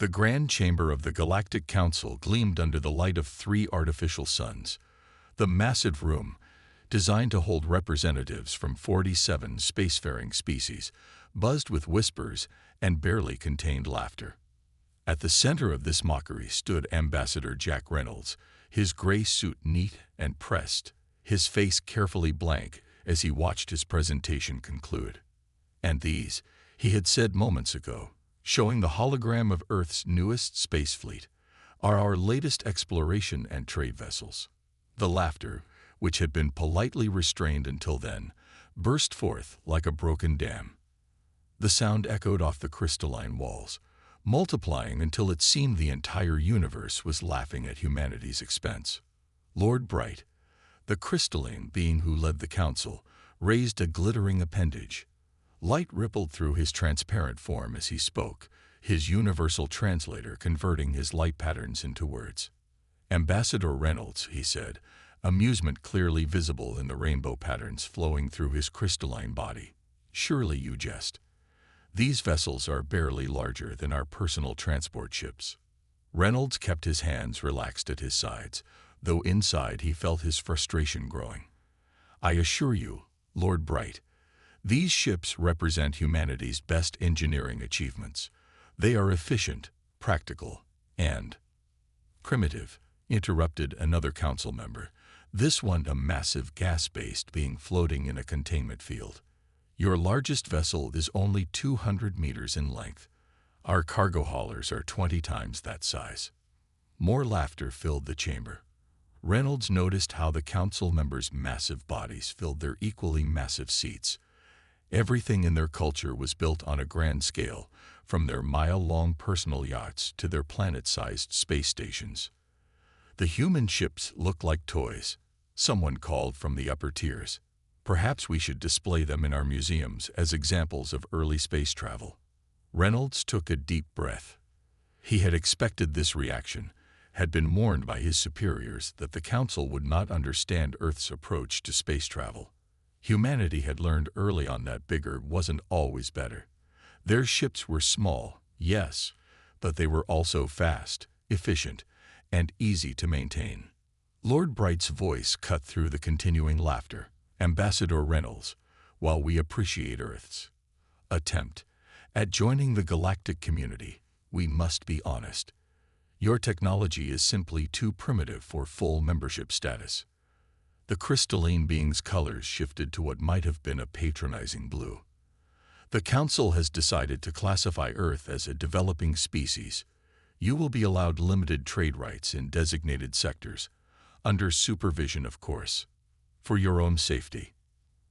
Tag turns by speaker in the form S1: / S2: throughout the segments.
S1: The grand chamber of the Galactic Council gleamed under the light of 3 artificial suns. The massive room, designed to hold representatives from 47 spacefaring species, buzzed with whispers and barely contained laughter. At the center of this mockery stood Ambassador Jack Reynolds, his gray suit neat and pressed, his face carefully blank as he watched his presentation conclude. "And these," he had said moments ago, showing the hologram of Earth's newest space fleet, "are our latest exploration and trade vessels." The laughter, which had been politely restrained until then, burst forth like a broken dam. The sound echoed off the crystalline walls, multiplying until it seemed the entire universe was laughing at humanity's expense. Lord Bright, the crystalline being who led the council, raised a glittering appendage. Light rippled through his transparent form as he spoke, his universal translator converting his light patterns into words. "Ambassador Reynolds," he said, amusement clearly visible in the rainbow patterns flowing through his crystalline body. "Surely you jest. These vessels are barely larger than our personal transport ships." Reynolds kept his hands relaxed at his sides, though inside he felt his frustration growing. "I assure you, Lord Bright, these ships represent humanity's best engineering achievements. They are efficient, practical, and—" "Primitive," interrupted another council member, this one a massive gas-based being floating in a containment field. "Your largest vessel is only 200 meters in length. Our cargo haulers are 20 times that size." More laughter filled the chamber. Reynolds noticed how the council members' massive bodies filled their equally massive seats. Everything in their culture was built on a grand scale, from their mile-long personal yachts to their planet-sized space stations. The human ships looked like toys, someone called from the upper tiers. "Perhaps we should display them in our museums as examples of early space travel." Reynolds took a deep breath. He had expected this reaction, had been warned by his superiors that the council would not understand Earth's approach to space travel. Humanity had learned early on that bigger wasn't always better. Their ships were small, yes, but they were also fast, efficient, and easy to maintain. Lord Bright's voice cut through the continuing laughter. "Ambassador Reynolds, while we appreciate Earth's attempt at joining the galactic community, we must be honest. Your technology is simply too primitive for full membership status." The crystalline being's colors shifted to what might have been a patronizing blue. "The Council has decided to classify Earth as a developing species. You will be allowed limited trade rights in designated sectors, under supervision of course, for your own safety."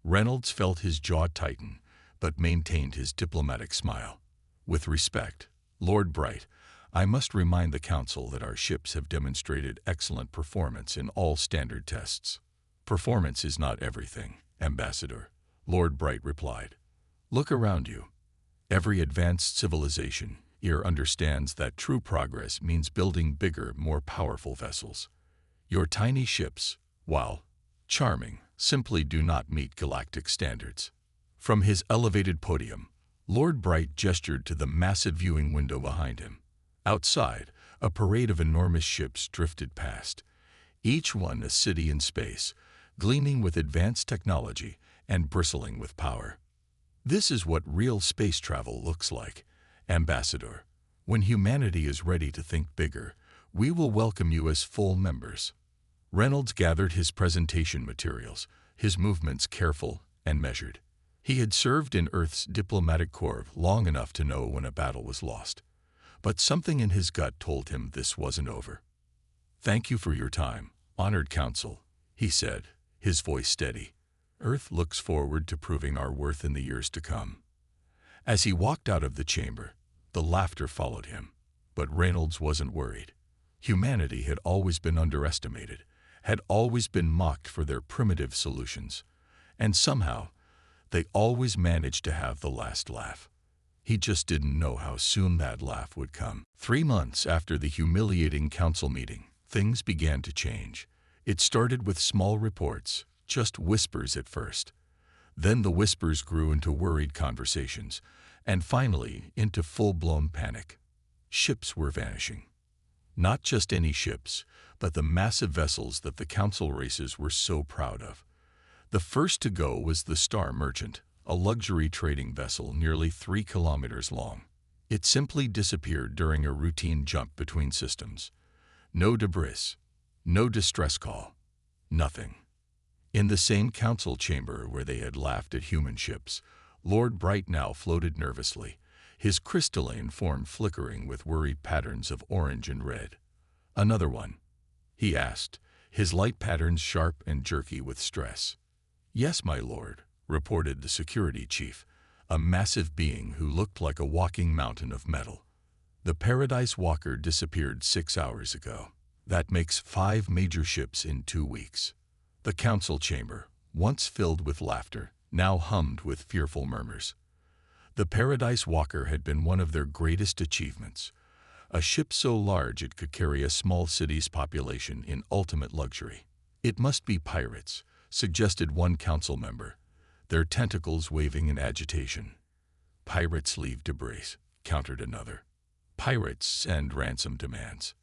S1: Reynolds felt his jaw tighten, but maintained his diplomatic smile. "With respect, Lord Bright, I must remind the Council that our ships have demonstrated excellent performance in all standard tests." "Performance is not everything, Ambassador," Lord Bright replied. "Look around you. Every advanced civilization here understands that true progress means building bigger, more powerful vessels. Your tiny ships, while charming, simply do not meet galactic standards." From his elevated podium, Lord Bright gestured to the massive viewing window behind him. Outside, a parade of enormous ships drifted past, each one a city in space, gleaming with advanced technology and bristling with power. "This is what real space travel looks like, Ambassador. When humanity is ready to think bigger, we will welcome you as full members." Reynolds gathered his presentation materials, his movements careful and measured. He had served in Earth's diplomatic corps long enough to know when a battle was lost. But something in his gut told him this wasn't over. "Thank you for your time, honored Council," he said, his voice steady. "Earth looks forward to proving our worth in the years to come." As he walked out of the chamber, the laughter followed him. But Reynolds wasn't worried. Humanity had always been underestimated, had always been mocked for their primitive solutions, and somehow they always managed to have the last laugh. He just didn't know how soon that laugh would come. 3 months after the humiliating council meeting, things began to change. It started with small reports, just whispers at first. Then the whispers grew into worried conversations, and finally into full-blown panic. Ships were vanishing. Not just any ships, but the massive vessels that the Council races were so proud of. The first to go was the Star Merchant, a luxury trading vessel nearly 3 kilometers long. It simply disappeared during a routine jump between systems. No debris, no distress call, nothing. In the same council chamber where they had laughed at human ships, Lord Bright now floated nervously, his crystalline form flickering with worried patterns of orange and red. "Another one?" he asked, his light patterns sharp and jerky with stress. "Yes, my lord," reported the security chief, a massive being who looked like a walking mountain of metal. "The Paradise Walker disappeared 6 hours ago. That makes 5 major ships in 2 weeks." The council chamber, once filled with laughter, now hummed with fearful murmurs. The Paradise Walker had been one of their greatest achievements, a ship so large it could carry a small city's population in ultimate luxury. "It must be pirates," suggested one council member, their tentacles waving in agitation. "Pirates leave debris," countered another. "Pirates send ransom demands.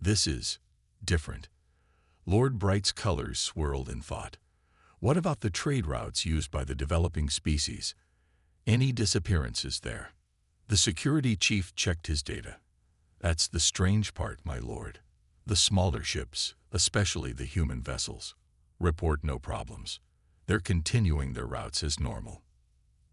S1: This is different." Lord Bright's colors swirled in thought. What about the trade routes used by the developing species? Any disappearances there? The security chief checked his data. "That's the strange part, my lord. The smaller ships, especially the human vessels, report no problems. They're continuing their routes as normal."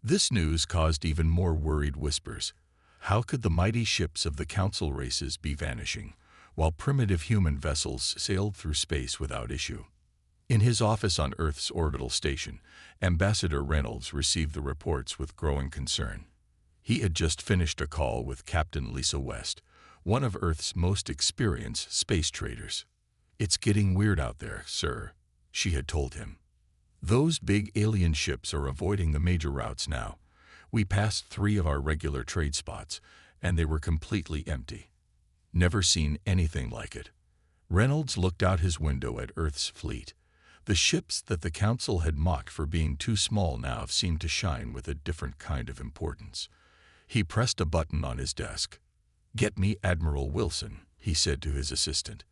S1: This news caused even more worried whispers. How could the mighty ships of the council races be vanishing, while primitive human vessels sailed through space without issue? In his office on Earth's orbital station, Ambassador Reynolds received the reports with growing concern. He had just finished a call with Captain Lisa West, one of Earth's most experienced space traders. "It's getting weird out there, sir," she had told him. "Those big alien ships are avoiding the major routes now. We passed 3 of our regular trade spots, and they were completely empty. Never seen anything like it." Reynolds looked out his window at Earth's fleet. The ships that the Council had mocked for being too small now seemed to shine with a different kind of importance. He pressed a button on his desk. "Get me Admiral Wilson," he said to his assistant.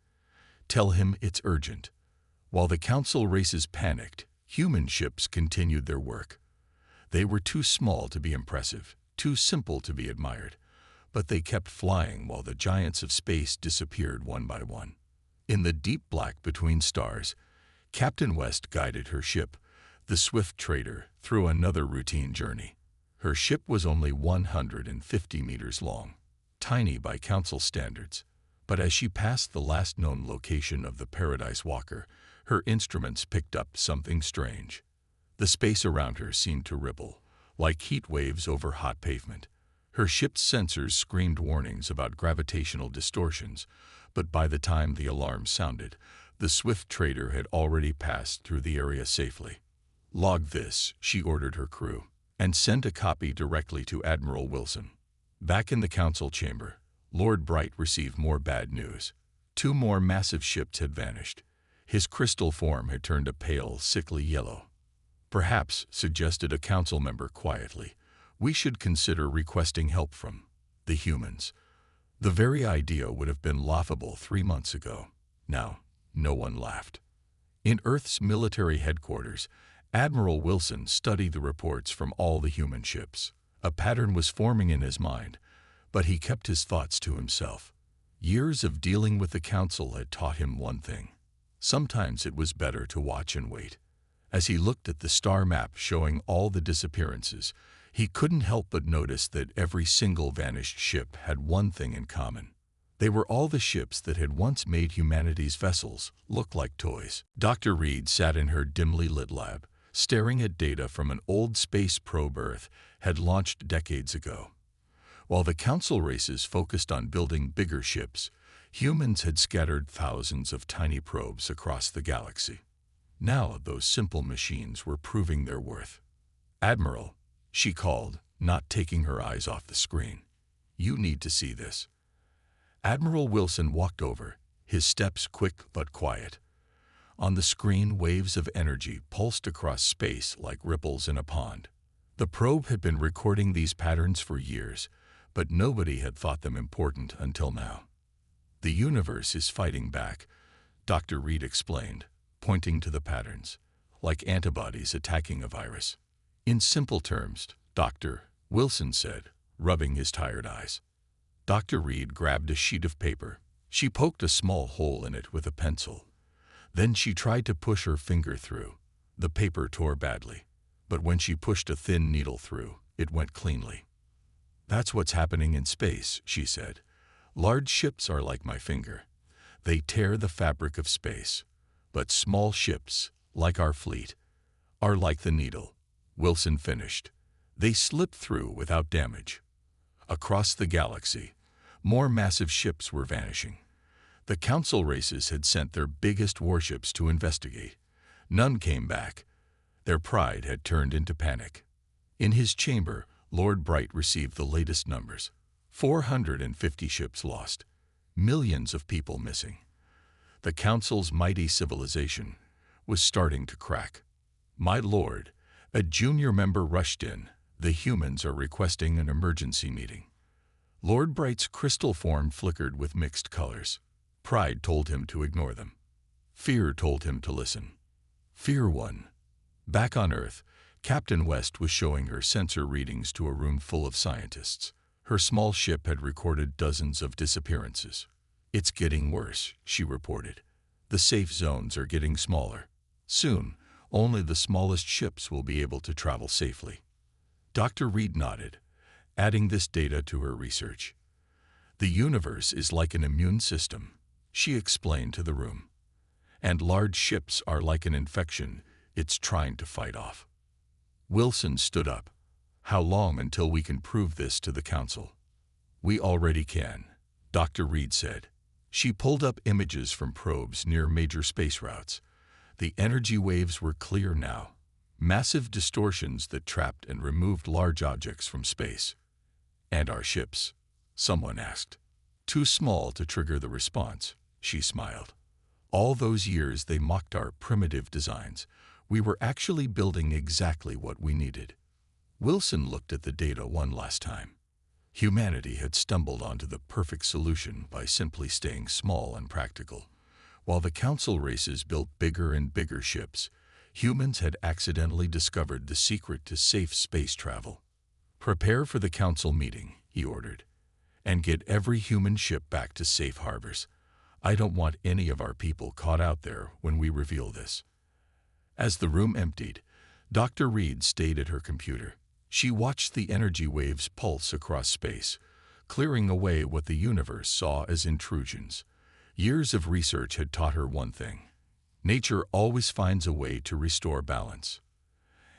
S1: "Tell him it's urgent." While the Council races panicked, human ships continued their work. They were too small to be impressive, too simple to be admired, but they kept flying while the giants of space disappeared one by one. In the deep black between stars, Captain West guided her ship, the Swift Trader, through another routine journey. Her ship was only 150 meters long, tiny by Council standards, but as she passed the last known location of the Paradise Walker, her instruments picked up something strange. The space around her seemed to ripple, like heat waves over hot pavement. Her ship's sensors screamed warnings about gravitational distortions, but by the time the alarm sounded, the Swift Trader had already passed through the area safely. "Log this," she ordered her crew, "and send a copy directly to Admiral Wilson." Back in the council chamber, Lord Bright received more bad news. 2 more massive ships had vanished. His crystal form had turned a pale, sickly yellow. "Perhaps," suggested a council member quietly, "we should consider requesting help from the humans." The very idea would have been laughable 3 months ago. Now, no one laughed. In Earth's military headquarters, Admiral Wilson studied the reports from all the human ships. A pattern was forming in his mind, but he kept his thoughts to himself. Years of dealing with the Council had taught him one thing. Sometimes it was better to watch and wait. As he looked at the star map showing all the disappearances, he couldn't help but notice that every single vanished ship had one thing in common. They were all the ships that had once made humanity's vessels look like toys. Dr. Reed sat in her dimly lit lab, staring at data from an old space probe Earth had launched decades ago. While the Council races focused on building bigger ships, humans had scattered thousands of tiny probes across the galaxy. Now those simple machines were proving their worth. "Admiral," she called, not taking her eyes off the screen. "You need to see this." Admiral Wilson walked over, his steps quick but quiet. On the screen, waves of energy pulsed across space like ripples in a pond. The probe had been recording these patterns for years, but nobody had thought them important until now. The universe is fighting back, Dr. Reed explained, pointing to the patterns, like antibodies attacking a virus. In simple terms, Dr. Wilson said, rubbing his tired eyes. Dr. Reed grabbed a sheet of paper. She poked a small hole in it with a pencil. Then she tried to push her finger through. The paper tore badly, but when she pushed a thin needle through, it went cleanly. "That's what's happening in space," she said. "Large ships are like my finger. They tear the fabric of space. But small ships, like our fleet, are like the needle." Wilson finished. They slipped through without damage. Across the galaxy, more massive ships were vanishing. The Council races had sent their biggest warships to investigate. None came back. Their pride had turned into panic. In his chamber, Lord Bright received the latest numbers. 450 ships lost. Millions of people missing. The Council's mighty civilization was starting to crack. "My lord," a junior member rushed in. "The humans are requesting an emergency meeting." Lord Bright's crystal form flickered with mixed colors. Pride told him to ignore them. Fear told him to listen. Fear won. Back on Earth, Captain West was showing her sensor readings to a room full of scientists. Her small ship had recorded dozens of disappearances. "It's getting worse," she reported. "The safe zones are getting smaller. Soon, only the smallest ships will be able to travel safely." Dr. Reed nodded, adding this data to her research. "The universe is like an immune system," she explained to the room. "And large ships are like an infection it's trying to fight off." Wilson stood up. "How long until we can prove this to the Council?" "We already can," Dr. Reed said. She pulled up images from probes near major space routes. The energy waves were clear now. Massive distortions that trapped and removed large objects from space. "And our ships?" someone asked. "Too small to trigger the response," she smiled. "All those years they mocked our primitive designs. We were actually building exactly what we needed." Wilson looked at the data one last time. Humanity had stumbled onto the perfect solution by simply staying small and practical. While the Council races built bigger and bigger ships, humans had accidentally discovered the secret to safe space travel. "Prepare for the Council meeting," he ordered, "and get every human ship back to safe harbors. I don't want any of our people caught out there when we reveal this." As the room emptied, Dr. Reed stayed at her computer. She watched the energy waves pulse across space, clearing away what the universe saw as intrusions. Years of research had taught her one thing: nature always finds a way to restore balance.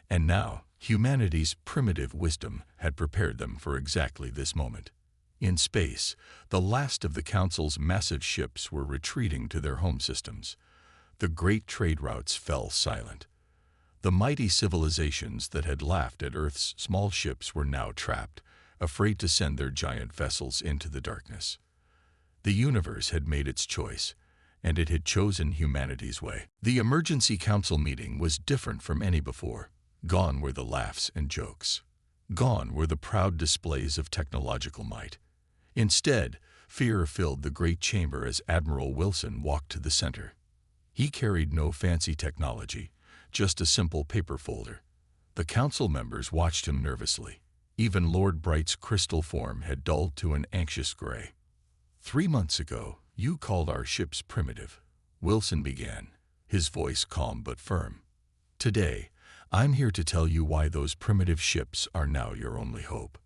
S1: And now, humanity's primitive wisdom had prepared them for exactly this moment. In space, the last of the Council's massive ships were retreating to their home systems. The great trade routes fell silent. The mighty civilizations that had laughed at Earth's small ships were now trapped, afraid to send their giant vessels into the darkness. The universe had made its choice, and it had chosen humanity's way. The emergency council meeting was different from any before. Gone were the laughs and jokes. Gone were the proud displays of technological might. Instead, fear filled the great chamber as Admiral Wilson walked to the center. He carried no fancy technology, just a simple paper folder. The council members watched him nervously. Even Lord Bright's crystal form had dulled to an anxious gray. 3 months ago, you called our ships primitive," Wilson began, his voice calm but firm. "Today, I'm here to tell you why those primitive ships are now your only hope."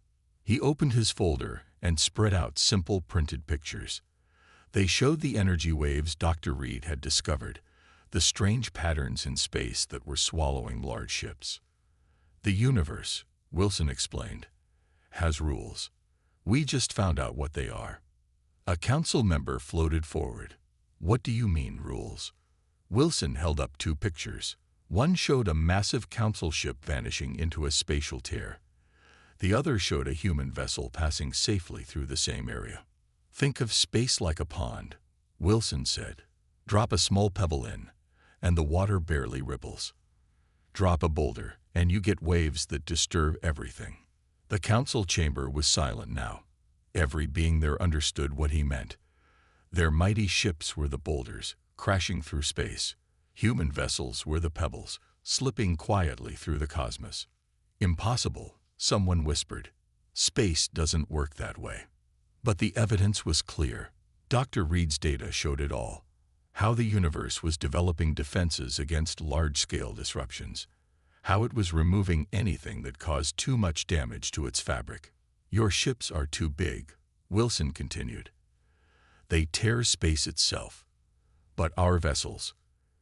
S1: He opened his folder and spread out simple printed pictures. They showed the energy waves Dr. Reed had discovered, the strange patterns in space that were swallowing large ships. "The universe," Wilson explained, "has rules. We just found out what they are." A council member floated forward. "What do you mean, rules?" Wilson held up 2 pictures. One showed a massive council ship vanishing into a spatial tear. The other showed a human vessel passing safely through the same area. "Think of space like a pond," Wilson said. "Drop a small pebble in, and the water barely ripples. Drop a boulder, and you get waves that disturb everything." The council chamber was silent now. Every being there understood what he meant. Their mighty ships were the boulders, crashing through space. Human vessels were the pebbles, slipping quietly through the cosmos. Impossible, someone whispered. Space doesn't work that way. But the evidence was clear. Dr. Reed's data showed it all. How the universe was developing defenses against large-scale disruptions. How it was removing anything that caused too much damage to its fabric. Your ships are too big, Wilson continued. They tear space itself. But our vessels,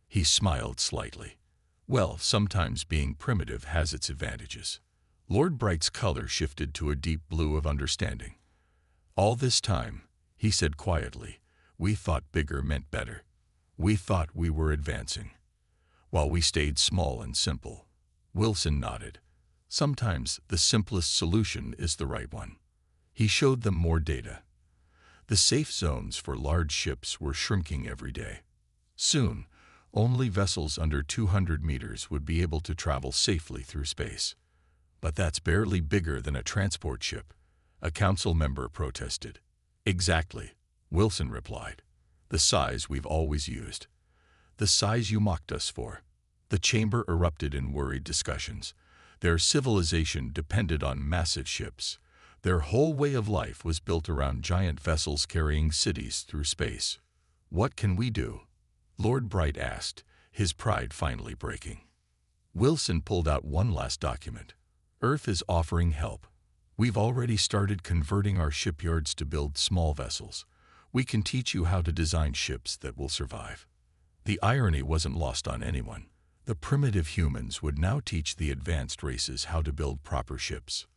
S1: he smiled slightly. Well, sometimes being primitive has its advantages. Lord Bright's color shifted to a deep blue of understanding. All this time, he said quietly, we thought bigger meant better. We thought we were advancing. While we stayed small and simple. Wilson nodded. Sometimes the simplest solution is the right one. He showed them more data. The safe zones for large ships were shrinking every day. Soon, only vessels under 200 meters would be able to travel safely through space. But that's barely bigger than a transport ship, a council member protested. Exactly, Wilson replied. The size we've always used. The size you mocked us for. The chamber erupted in worried discussions. Their civilization depended on massive ships. Their whole way of life was built around giant vessels carrying cities through space. What can we do? Lord Bright asked, his pride finally breaking. Wilson pulled out one last document. Earth is offering help. We've already started converting our shipyards to build small vessels. We can teach you how to design ships that will survive. The irony wasn't lost on anyone. The primitive humans would now teach the advanced races how to build proper ships.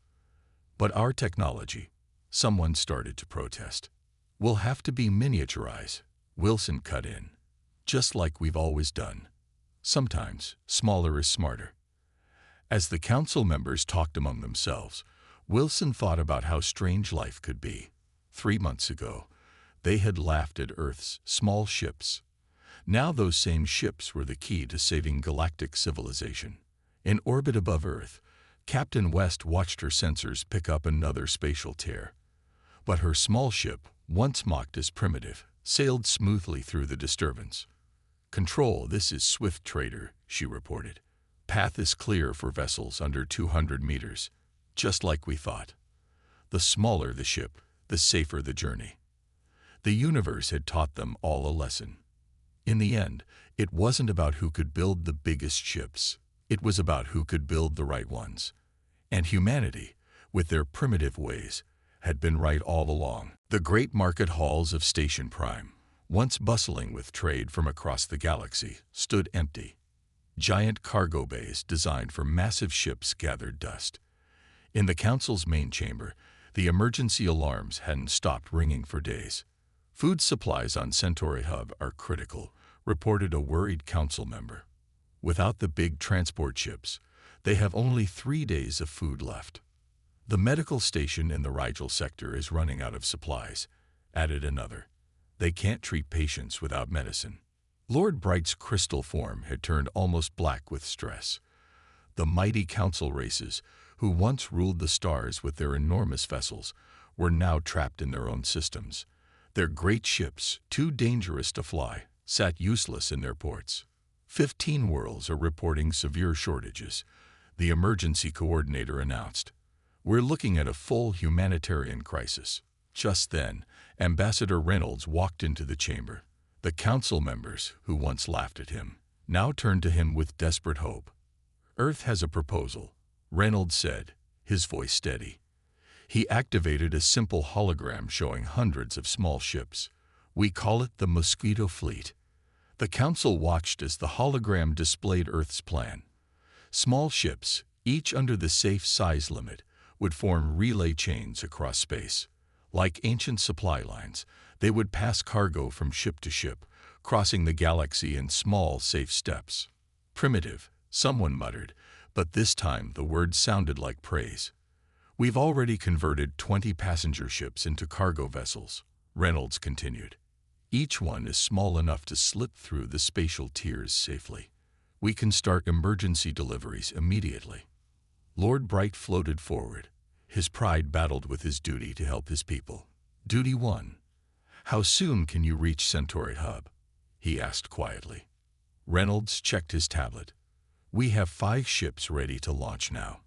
S1: But our technology, someone started to protest. Will have to be miniaturized, Wilson cut in. Just like we've always done. Sometimes, smaller is smarter. As the council members talked among themselves, Wilson thought about how strange life could be. 3 months ago, they had laughed at Earth's small ships. Now those same ships were the key to saving galactic civilization. In orbit above Earth, Captain West watched her sensors pick up another spatial tear. But her small ship, once mocked as primitive, sailed smoothly through the disturbance. Control, this is Swift Trader, she reported. Path is clear for vessels under 200 meters, just like we thought. The smaller the ship, the safer the journey. The universe had taught them all a lesson. In the end, it wasn't about who could build the biggest ships. It was about who could build the right ones. And humanity, with their primitive ways, had been right all along. The great market halls of Station Prime, once bustling with trade from across the galaxy, stood empty. Giant cargo bays designed for massive ships gathered dust. In the council's main chamber, the emergency alarms hadn't stopped ringing for days. Food supplies on Centauri Hub are critical, reported a worried council member. Without the big transport ships, they have only 3 days of food left. The medical station in the Rigel sector is running out of supplies, added another. They can't treat patients without medicine. Lord Bright's crystal form had turned almost black with stress. The mighty council races, who once ruled the stars with their enormous vessels, were now trapped in their own systems. Their great ships, too dangerous to fly, sat useless in their ports. 15 worlds are reporting severe shortages, the emergency coordinator announced. We're looking at a full humanitarian crisis. Just then, Ambassador Reynolds walked into the chamber. The council members, who once laughed at him, now turned to him with desperate hope. Earth has a proposal, Reynolds said, his voice steady. He activated a simple hologram showing hundreds of small ships. We call it the Mosquito Fleet. The council watched as the hologram displayed Earth's plan. Small ships, each under the safe size limit, would form relay chains across space. Like ancient supply lines, they would pass cargo from ship to ship, crossing the galaxy in small, safe steps. Primitive, someone muttered, but this time the word sounded like praise. We've already converted 20 passenger ships into cargo vessels, Reynolds continued. Each one is small enough to slip through the spatial tiers safely. We can start emergency deliveries immediately. Lord Bright floated forward, His pride battled with his duty to help his people. Duty 1. How soon can you reach Centauri Hub? He asked quietly. Reynolds checked his tablet. We have 5 ships ready to launch now.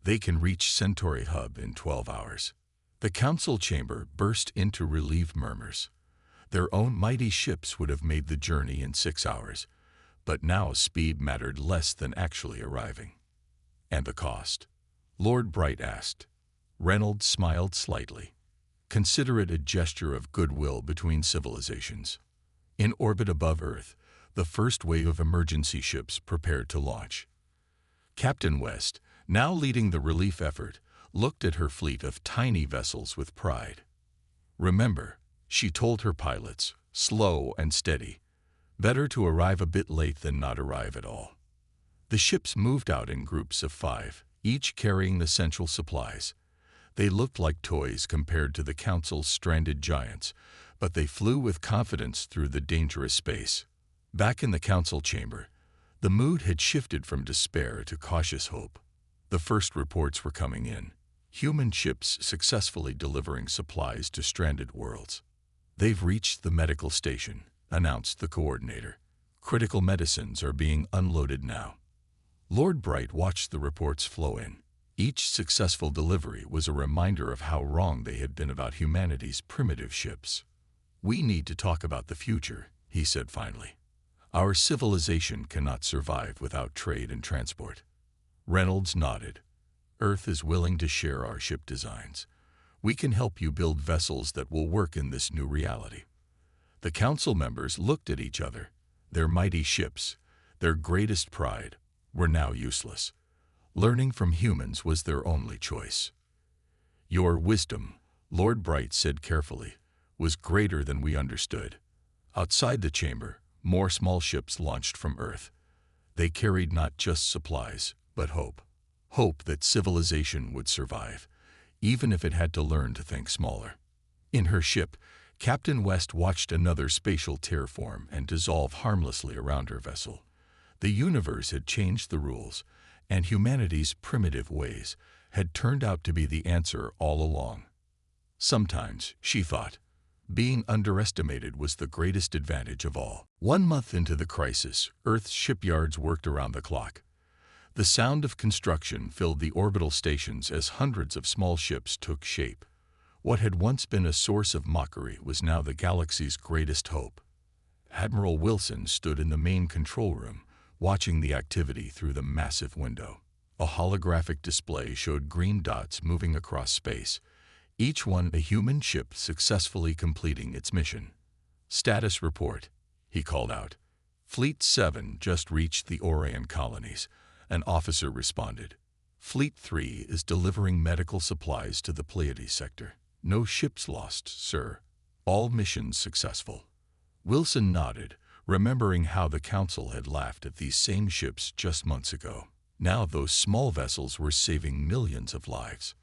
S1: They can reach Centauri Hub in 12 hours. The council chamber burst into relieved murmurs. Their own mighty ships would have made the journey in 6 hours, but now speed mattered less than actually arriving. And the cost? Lord Bright asked. Reynolds smiled slightly. Consider it a gesture of goodwill between civilizations. In orbit above Earth, the first wave of emergency ships prepared to launch. Captain West, now leading the relief effort, looked at her fleet of tiny vessels with pride. Remember, she told her pilots, slow and steady. Better to arrive a bit late than not arrive at all. The ships moved out in groups of 5, each carrying essential supplies. They looked like toys compared to the council's stranded giants, but they flew with confidence through the dangerous space. Back in the council chamber, the mood had shifted from despair to cautious hope. The first reports were coming in. Human ships successfully delivering supplies to stranded worlds. They've reached the medical station, announced the coordinator. Critical medicines are being unloaded now. Lord Bright watched the reports flow in. Each successful delivery was a reminder of how wrong they had been about humanity's primitive ships. We need to talk about the future, he said finally. Our civilization cannot survive without trade and transport. Reynolds nodded. Earth is willing to share our ship designs. We can help you build vessels that will work in this new reality. The council members looked at each other. Their mighty ships, their greatest pride, were now useless. Learning from humans was their only choice. Your wisdom, Lord Bright said carefully, was greater than we understood. Outside the chamber, more small ships launched from Earth. They carried not just supplies, but hope. Hope that civilization would survive, even if it had to learn to think smaller. In her ship, Captain West watched another spatial tear form and dissolve harmlessly around her vessel. The universe had changed the rules, and humanity's primitive ways had turned out to be the answer all along. Sometimes, she thought, being underestimated was the greatest advantage of all. 1 month into the crisis, Earth's shipyards worked around the clock. The sound of construction filled the orbital stations as hundreds of small ships took shape. What had once been a source of mockery was now the galaxy's greatest hope. Admiral Wilson stood in the main control room, watching the activity through the massive window. A holographic display showed green dots moving across space, each one a human ship successfully completing its mission. Status report, he called out. Fleet 7 just reached the Orion colonies. An officer responded. Fleet 3 is delivering medical supplies to the Pleiades sector. No ships lost, sir. All missions successful. Wilson nodded, remembering how the council had laughed at these same ships just months ago. Now those small vessels were saving millions of lives.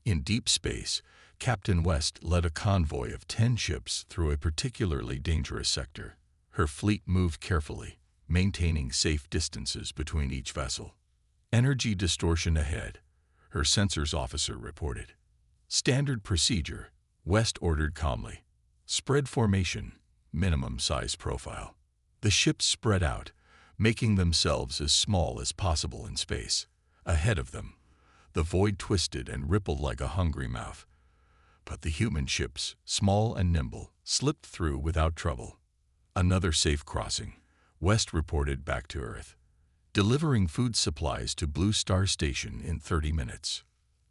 S1: In deep space, Captain West led a convoy of 10 ships through a particularly dangerous sector. Her fleet moved carefully, maintaining safe distances between each vessel. Energy distortion ahead, her sensors officer reported. Standard procedure, West ordered calmly. Spread formation, minimum size profile. The ships spread out, making themselves as small as possible in space. Ahead of them, the void twisted and rippled like a hungry mouth. But the human ships, small and nimble, slipped through without trouble. Another safe crossing, West reported back to Earth. Delivering food supplies to Blue Star Station in 30 minutes.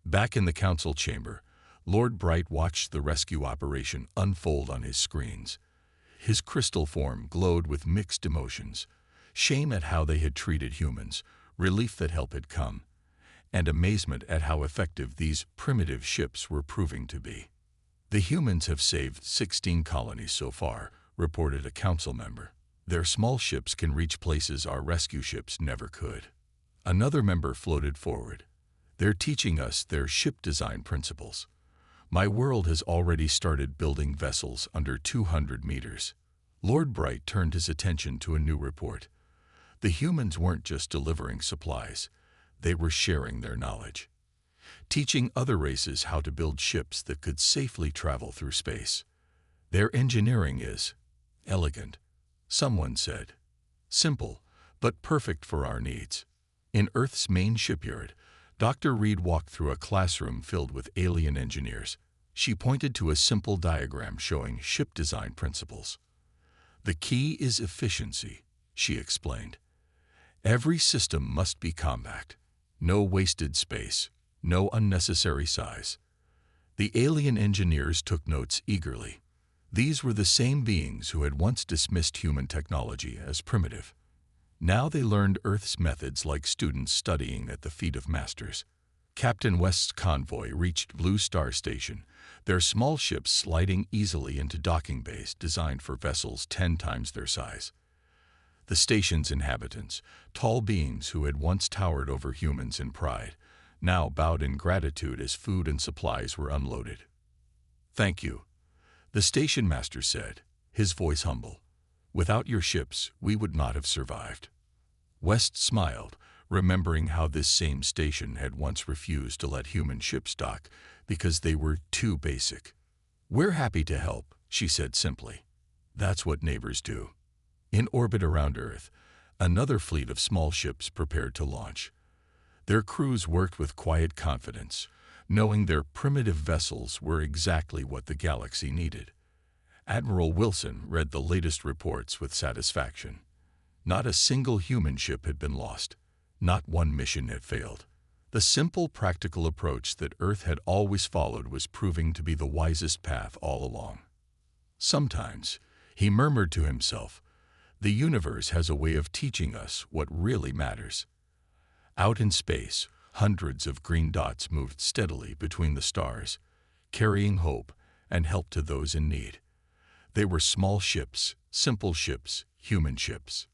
S1: Back in the council chamber, Lord Bright watched the rescue operation unfold on his screens. His crystal form glowed with mixed emotions, shame at how they had treated humans, relief that help had come, and amazement at how effective these primitive ships were proving to be. The humans have saved 16 colonies so far, reported a council member. Their small ships can reach places our rescue ships never could. Another member floated forward. They're teaching us their ship design principles. My world has already started building vessels under 200 meters. Lord Bright turned his attention to a new report. The humans weren't just delivering supplies. They were sharing their knowledge. teaching other races how to build ships that could safely travel through space. Their engineering is elegant, someone said. Simple, but perfect for our needs. In Earth's main shipyard, Dr. Reed walked through a classroom filled with alien engineers. She pointed to a simple diagram showing ship design principles. The key is efficiency, she explained. Every system must be compact. No wasted space, no unnecessary size. The alien engineers took notes eagerly. These were the same beings who had once dismissed human technology as primitive. Now they learned Earth's methods like students studying at the feet of masters. Captain West's convoy reached Blue Star Station, their small ships sliding easily into docking bays designed for vessels 10 times their size. The station's inhabitants, tall beings who had once towered over humans in pride, now bowed in gratitude as food and supplies were unloaded. "Thank you," the station master said, his voice humble. "Without your ships, we would not have survived." West smiled, remembering how this same station had once refused to let human ships dock because they were too basic. "We're happy to help," she said simply. "That's what neighbors do." In orbit around Earth, another fleet of small ships prepared to launch. Their crews worked with quiet confidence, knowing their primitive vessels were exactly what the galaxy needed. Admiral Wilson read the latest reports with satisfaction. Not a single human ship had been lost. Not one mission had failed. The simple, practical approach that Earth had always followed was proving to be the wisest path all along. Sometimes, he murmured to himself, the universe has a way of teaching us what really matters. Out in space, hundreds of green dots moved steadily between the stars, carrying hope and help to those in need. They were small ships, simple ships, human ships.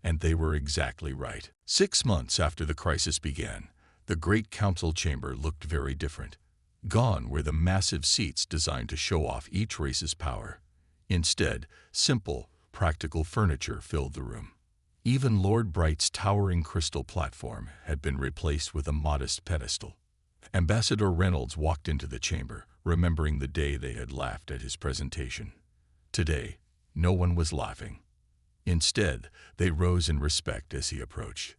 S1: And they were exactly right. 6 months after the crisis began, the Great Council chamber looked very different. Gone were the massive seats designed to show off each race's power. Instead, simple, practical furniture filled the room. Even Lord Bright's towering crystal platform had been replaced with a modest pedestal. Ambassador Reynolds walked into the chamber, remembering the day they had laughed at his presentation. Today, no one was laughing. Instead, they rose in respect as he approached.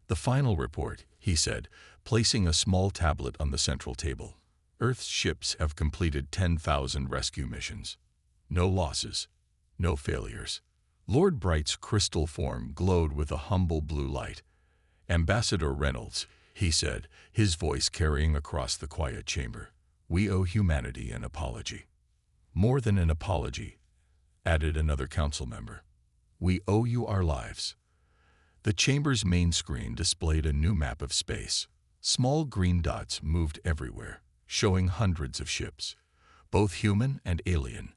S1: "The final report," he said, placing a small tablet on the central table. "Earth's ships have completed 10,000 rescue missions. No losses, no failures." Lord Bright's crystal form glowed with a humble blue light. "Ambassador Reynolds," he said, his voice carrying across the quiet chamber, "we owe humanity an apology." "More than an apology," added another council member. "We owe you our lives." The chamber's main screen displayed a new map of space. Small green dots moved everywhere, showing hundreds of ships, both human and alien,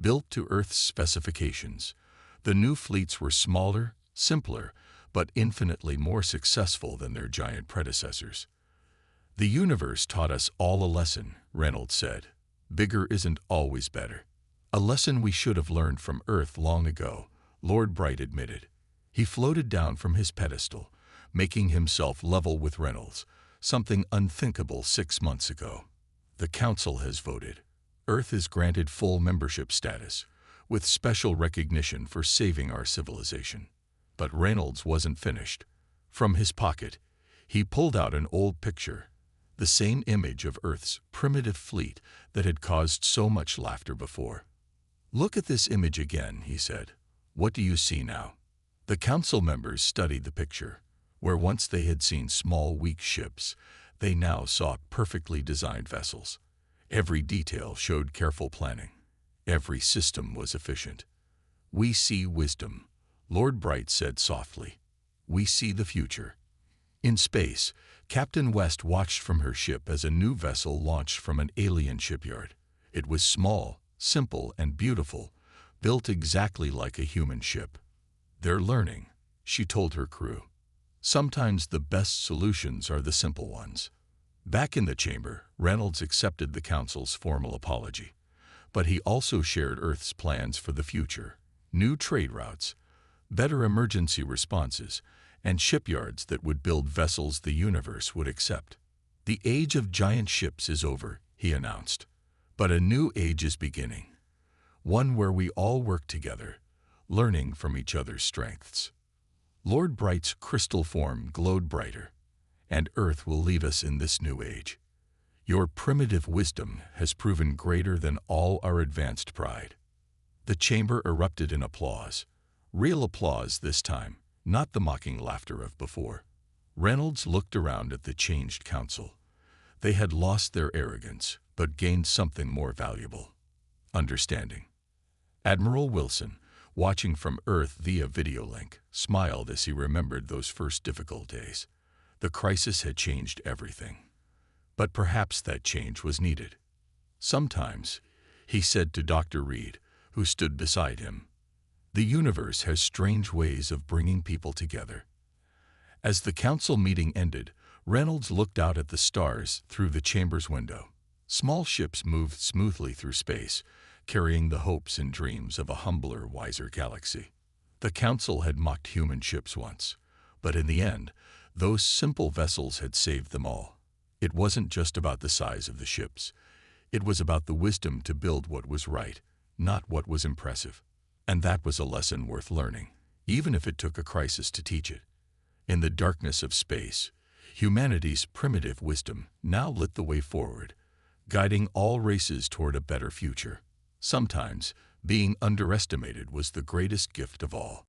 S1: built to Earth's specifications. The new fleets were smaller, simpler, but infinitely more successful than their giant predecessors. "The universe taught us all a lesson," Reynolds said. "Bigger isn't always better." "A lesson we should have learned from Earth long ago," Lord Bright admitted. He floated down from his pedestal, making himself level with Reynolds, something unthinkable 6 months ago. "The Council has voted. Earth is granted full membership status, with special recognition for saving our civilization." But Reynolds wasn't finished. From his pocket, he pulled out an old picture, the same image of Earth's primitive fleet that had caused so much laughter before. "Look at this image again," he said. "What do you see now?" The council members studied the picture. Where once they had seen small, weak ships, they now saw perfectly designed vessels. Every detail showed careful planning. Every system was efficient. "We see wisdom," Lord Bright said softly. "We see the future." In space, Captain West watched from her ship as a new vessel launched from an alien shipyard. It was small, simple, and beautiful, built exactly like a human ship. "They're learning," she told her crew. "Sometimes the best solutions are the simple ones." Back in the chamber, Reynolds accepted the council's formal apology. But he also shared Earth's plans for the future: new trade routes, better emergency responses, and shipyards that would build vessels the universe would accept. "The age of giant ships is over," he announced. "But a new age is beginning. One where we all work together, learning from each other's strengths." Lord Bright's crystal form glowed brighter. "And Earth will lead us in this new age. Your primitive wisdom has proven greater than all our advanced pride." The chamber erupted in applause. Real applause this time, not the mocking laughter of before. Reynolds looked around at the changed council. They had lost their arrogance, but gained something more valuable: understanding. Admiral Wilson, watching from Earth via video link, smiled as he remembered those first difficult days. The crisis had changed everything. But perhaps that change was needed. "Sometimes," he said to Dr. Reed, who stood beside him, "the universe has strange ways of bringing people together." As the council meeting ended, Reynolds looked out at the stars through the chamber's window. Small ships moved smoothly through space, carrying the hopes and dreams of a humbler, wiser galaxy. The council had mocked human ships once, but in the end, those simple vessels had saved them all. It wasn't just about the size of the ships. It was about the wisdom to build what was right, not what was impressive. And that was a lesson worth learning, even if it took a crisis to teach it. In the darkness of space, humanity's primitive wisdom now lit the way forward, guiding all races toward a better future. Sometimes, being underestimated was the greatest gift of all.